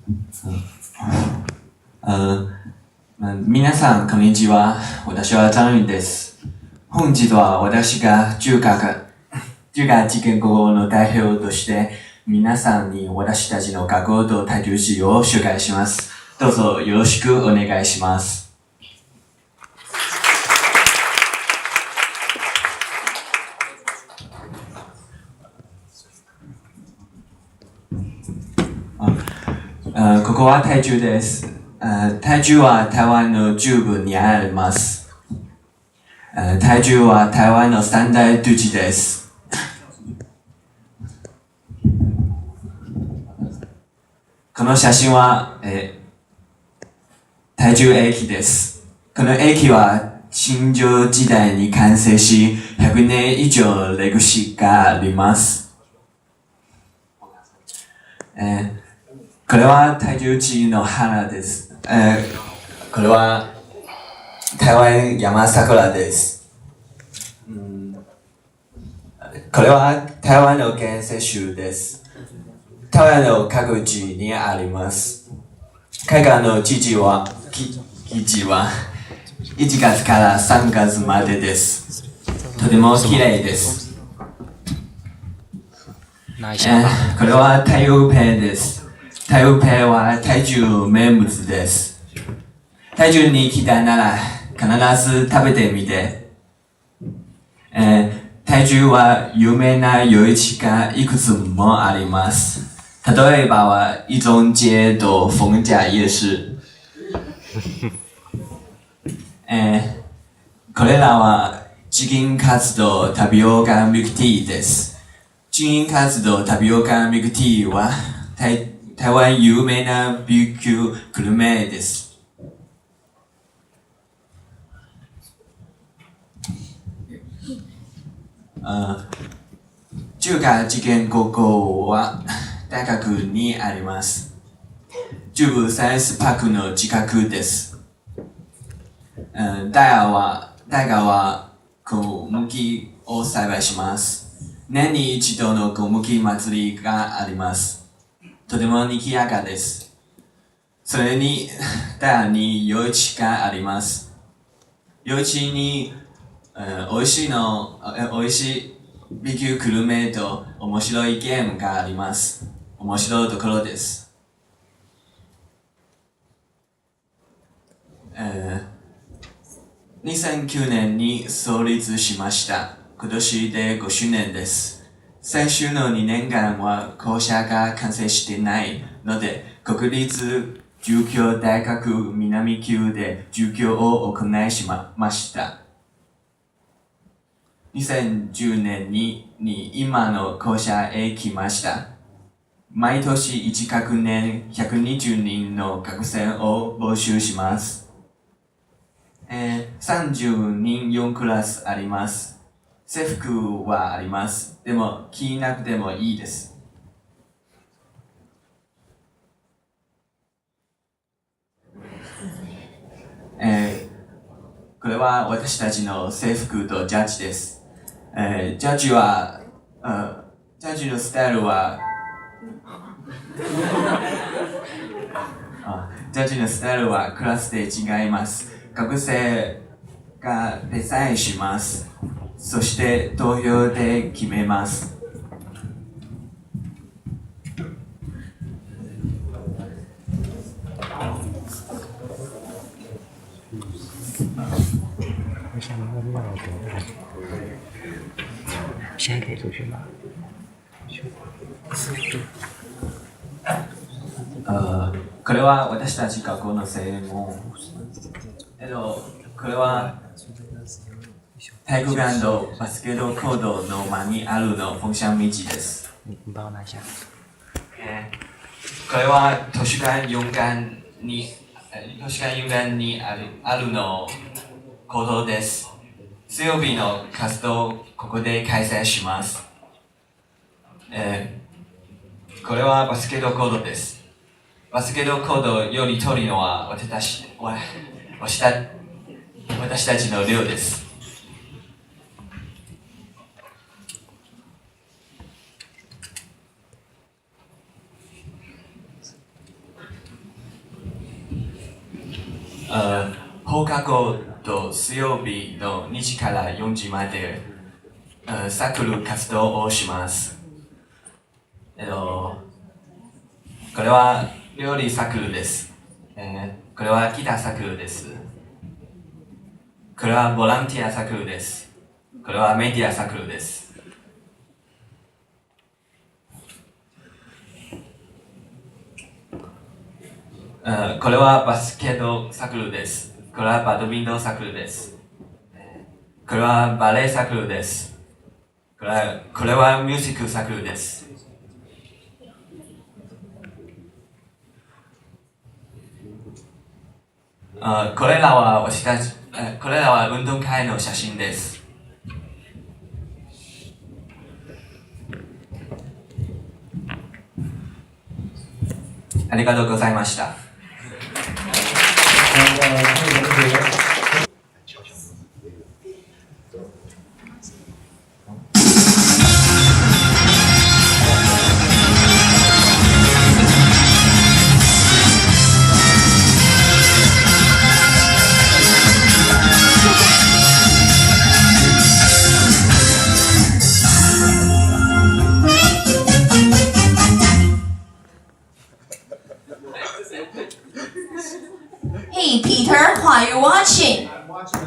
皆さんこんにちは。私は張雲です。本日は私が中華事件国語の代表として皆さんに私たちの学校と台中市を紹介します。どうぞよろしくお願いします。ここは台中です。台中は台湾の中部にあります。台中は台湾の三大都市です。この写真は、台中駅です。この駅は清朝時代に完成し、100年以上歴史があります。これは台中市の花です。これは台湾山桜です。これは台湾の建設州です。台湾の各地にあります。開花の時期は1月から3月までです。とても綺麗です。これは台北です。台北は台中名物です。台中に来たなら必ず食べてみて。台中は有名な夜市がいくつもあります。例えばは一中街と逢甲夜市。これらはチキンカツとタピオカミルクティーです。チキンカツとタピオカミルクティーは台湾有名な B 級グルメです。中華事件高校は大学にあります。中部サイエンスパークの近くです。大河は小麦を栽培します。年に一度の小麦祭りがあります。とても賑やかです。それに、大河に夜市があります。夜市に、美味しい B 級グルメと面白いゲームがあります。面白いところです。2009年に創立しました。今年で5周年です。最初の2年間は校舎が完成していないので、国立中京大学南級で授業を行いました。2010年に今の校舎へ来ました。毎年1学年120人の学生を募集します。30人4クラスあります。制服はあります。でも着なくてもいいです。これは私たちの制服とジャッジです。ジャッジのスタイルはクラスで違います。学生がデザインします。そして投票で決めます。现在可以出去吗？これは私たち学校の正門。これは体育館とバスケットコートの間にあるの風向道です。これは図書館4館にあるの講堂です。水曜日の活動ここで開催します。これはバスケットコートです。バスケットコートより遠いのは私たちの寮です。放課後と水曜日の2時から4時までサークル活動をします。これは料理サークルです。これはギターサークルです。これはボランティアサークルです。これはメディアサークルです。これはバスケットサークルです。これはバドミントンサークルです。これはバレエサークルです。これはミュージックサークルです。これらは運動会の写真です。ありがとうございました。Hey Peter, what are you watching? I'm watching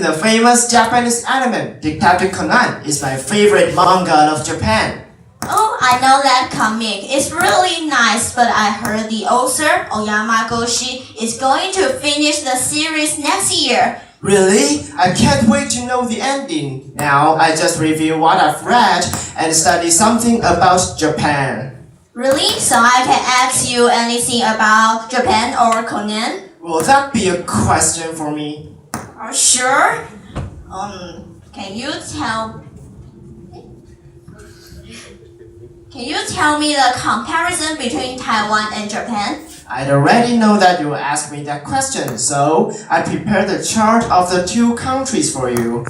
the famous Japanese anime, Detective Conan is my favorite manga of Japan. Oh, I know that comic. It's really nice, but I heard the author, Oyama Goshi, is going to finish the series next year. Really? I can't wait to know the ending. Now I just review what I've read and study something about Japan. Really? So I can ask you anything about Japan or Conan? Will that be a question for me? Are you sure? Can you tell me the comparison between Taiwan and Japan? I already know that you will ask me that question, so I prepared the chart of the two countries for you.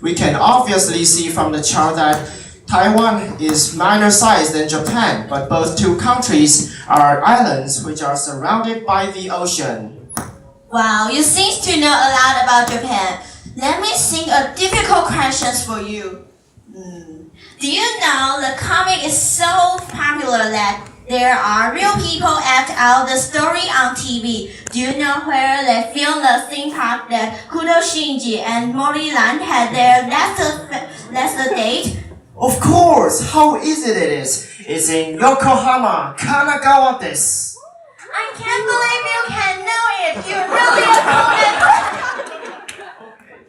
We can obviously see from the chart that Taiwan is minor size than Japan, but both two countries are islands which are surrounded by the ocean. Wow, you seem to know a lot about Japan. Let me think a difficult questions for you. Do you know the comic is so popular that there are real people act out the story on TV? Do you know where they filmed the theme park that Kudo Shinji and Mori Land had their last date? Of course! How easy it is! It's in Yokohama, Kanagawa desu. I can't believe you can know it! You're really a comment!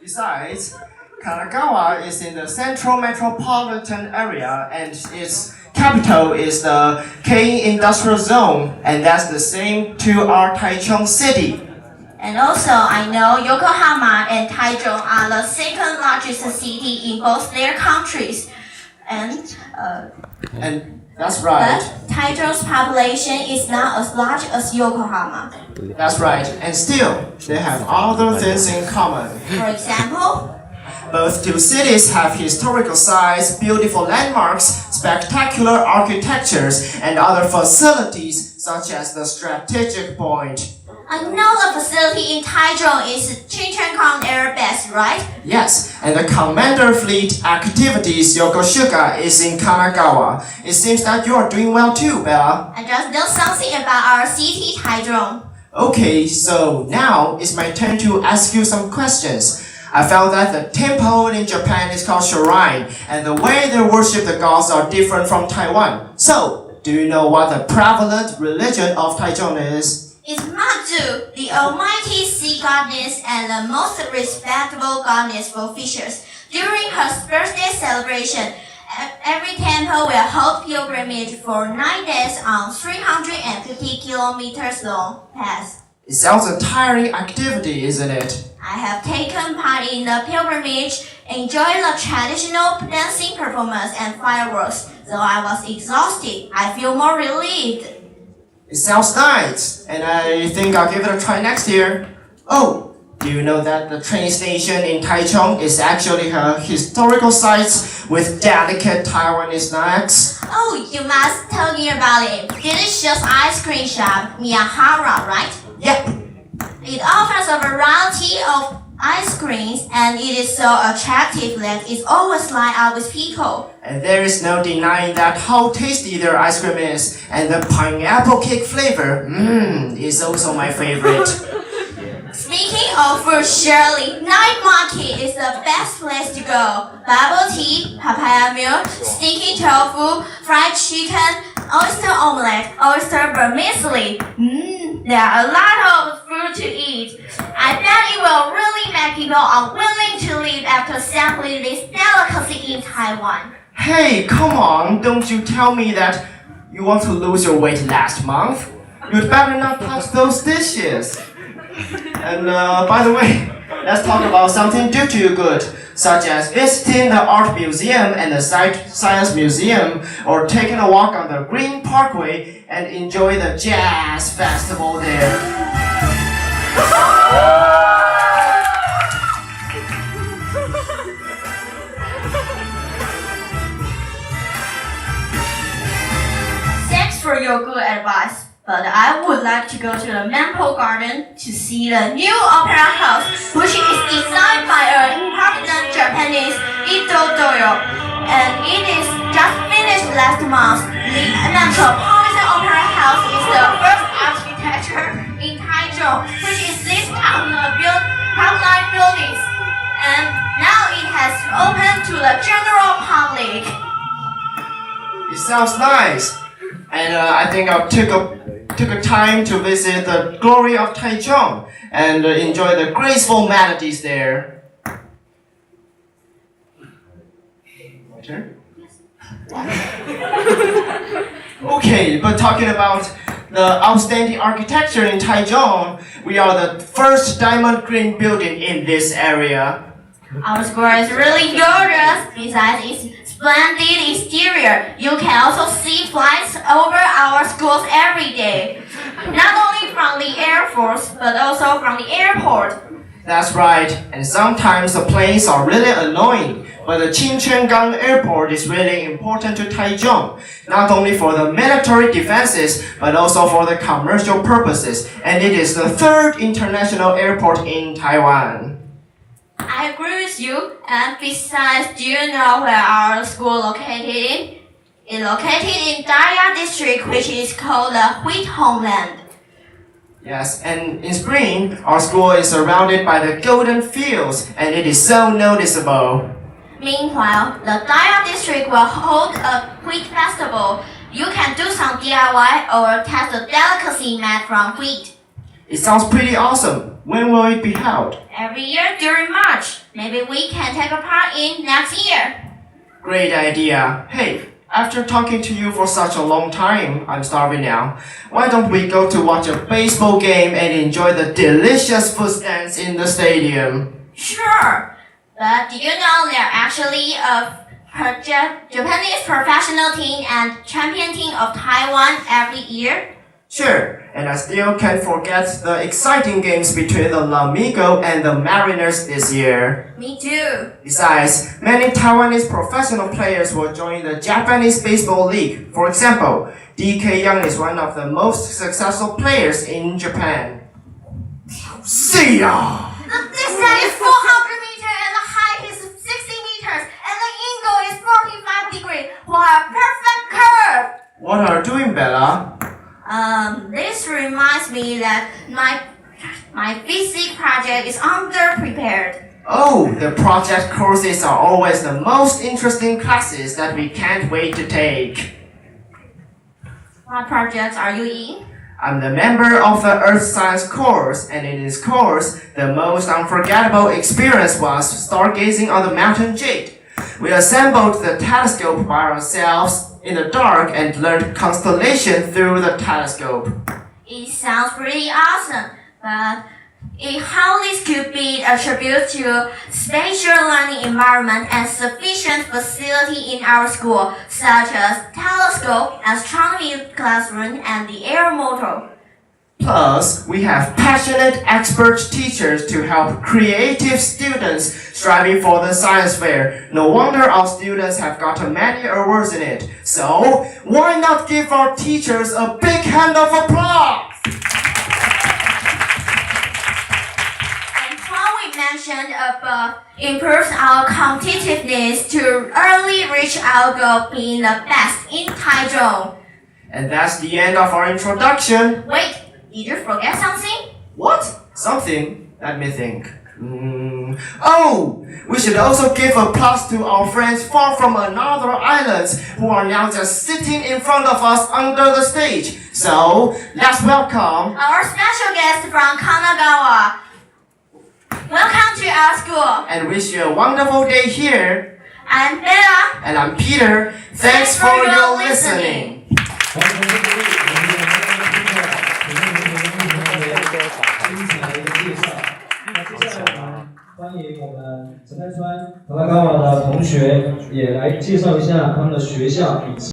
Besides, Kanagawa is in the central metropolitan area and its capital is the Kei Industrial Zone, and that's the same to our Taichung city. And also, I know Yokohama and Taichung are the second largest city in both their countries. And that's right. But Taichung's population is not as large as Yokohama. That's right. And still, they have other things in common. For example, both two cities have historical sites, beautiful landmarks, spectacular architectures, and other facilities such as the strategic point. I know the facility in Taichung is Chinchenkong Air Base, right? Yes, and the Commander Fleet Activities Yokosuka is in Kanagawa. It seems that you are doing well too, Bella. I just know something about our city, Taichung. Okay, so now it's my turn to ask you some questions. I found that the temple in Japan is called shrine, and the way they worship the gods are different from Taiwan. So, do you know what the prevalent religion of Taichung is? It's Mazu, the almighty sea goddess and the most respectable goddess for fishers. During her birthday celebration, every temple will hold pilgrimage for 9 days on 350 kilometers long path. It sounds a tiring activity, isn't it? I have taken part in the pilgrimage, enjoyed the traditional dancing performance and fireworks. Though I was exhausted, I feel more relieved. It sounds nice, and I think I'll give it a try next year. Oh, do you know that the train station in Taichung is actually a historical site with delicate Taiwanese snacks? Oh, you must tell me about it. Delicious ice cream shop, Miyahara, right? Yep. It offers a variety of ice creams and it is so attractive that it's always lined up with people. And there is no denying that how tasty their ice cream is, and the pineapple cake flavor, is also my favorite. Speaking of food, surely night market is the best place to go. Bubble tea, papaya milk, sticky tofu, fried chicken, oyster omelette, oyster vermicelli. There are a lot of food to eat. I bet it will really make people unwilling to leave after sampling this delicacy in Taiwan. Hey, come on, don't you tell me that you want to lose your weight last month? You'd better not touch those dishes. And by the way, let's talk about something do to you good, such as visiting the art museum and the science museum, or taking a walk on the Green Parkway and enjoy the jazz festival there. Thanks for your good advice. But I would like to go to the Maple Garden to see the new opera house, which is designed by a prominent Japanese Ito-doyo, and it is just finished last month. The Metropolitan Opera House is the first architecture in Taichung, which is listed on the top-line buildings, and now it has opened to the general public. It sounds nice. And I think I took a time to visit the glory of Taichung and enjoy the graceful melodies there. My turn? Okay, but talking about the outstanding architecture in Taichung, we are the first diamond green building in this area. Our school is really gorgeous. Besides its splendid exterior, you can also see flights over our schools every day. Not only from the Air Force, but also from the airport. That's right, and sometimes the planes are really annoying, but the Qingquangang Airport is really important to Taichung, not only for the military defenses, but also for the commercial purposes, and it is the third international airport in Taiwan. I agree with you. And besides, do you know where our school located in? It's located in Daya District, which is called the Wheat Homeland. Yes, and in spring, our school is surrounded by the golden fields, and it is so noticeable. Meanwhile, the Daya District will hold a wheat festival. You can do some DIY or test a delicacy made from wheat. It sounds pretty awesome. When will it be held? Every year during March. Maybe we can take a part in next year. Great idea. Hey, after talking to you for such a long time, I'm starving now. Why don't we go to watch a baseball game and enjoy the delicious food stands in the stadium? Sure. But do you know they're actually a Japanese professional team and champion team of Taiwan every year? Sure, and I still can't forget the exciting games between the Lamigo and the Mariners this year. Me too. Besides, many Taiwanese professional players will join the Japanese Baseball League. For example, D.K. Young is one of the most successful players in Japan. See ya! The distance is 400 meters and the height is 60 meters and the angle is 45 degrees. What a perfect curve! What are you doing, Bella? This reminds me that my physics project is underprepared. Oh, the project courses are always the most interesting classes that we can't wait to take. What projects are you in? I'm the member of the Earth Science course, and in this course, the most unforgettable experience was stargazing on the mountain Jade. We assembled the telescope by ourselves in the dark and learned constellation through the telescope. It sounds pretty awesome, but how this could be attributed to spatial learning environment and sufficient facility in our school, such as telescope, astronomy classroom, and the air motor. Plus, we have passionate expert teachers to help creative students striving for the science fair. No wonder our students have gotten many awards in it. So, why not give our teachers a big hand of applause? mentioned above improves our competitiveness to early reach our goal being the best in Taichung. And that's the end of our introduction. Wait, did you forget something? What? Something? Let me think. Oh! We should also give applause to our friends far from another islands who are now just sitting in front of us under the stage. So, let's welcome Our special guest from Kanagawa. Welcome to our school. and wish you a wonderful day here. I'm Bella. And I'm Peter. Thanks for your listening. 欢迎我们神奈川卡拉高瓦的同学也来介绍一下他们的学校以及。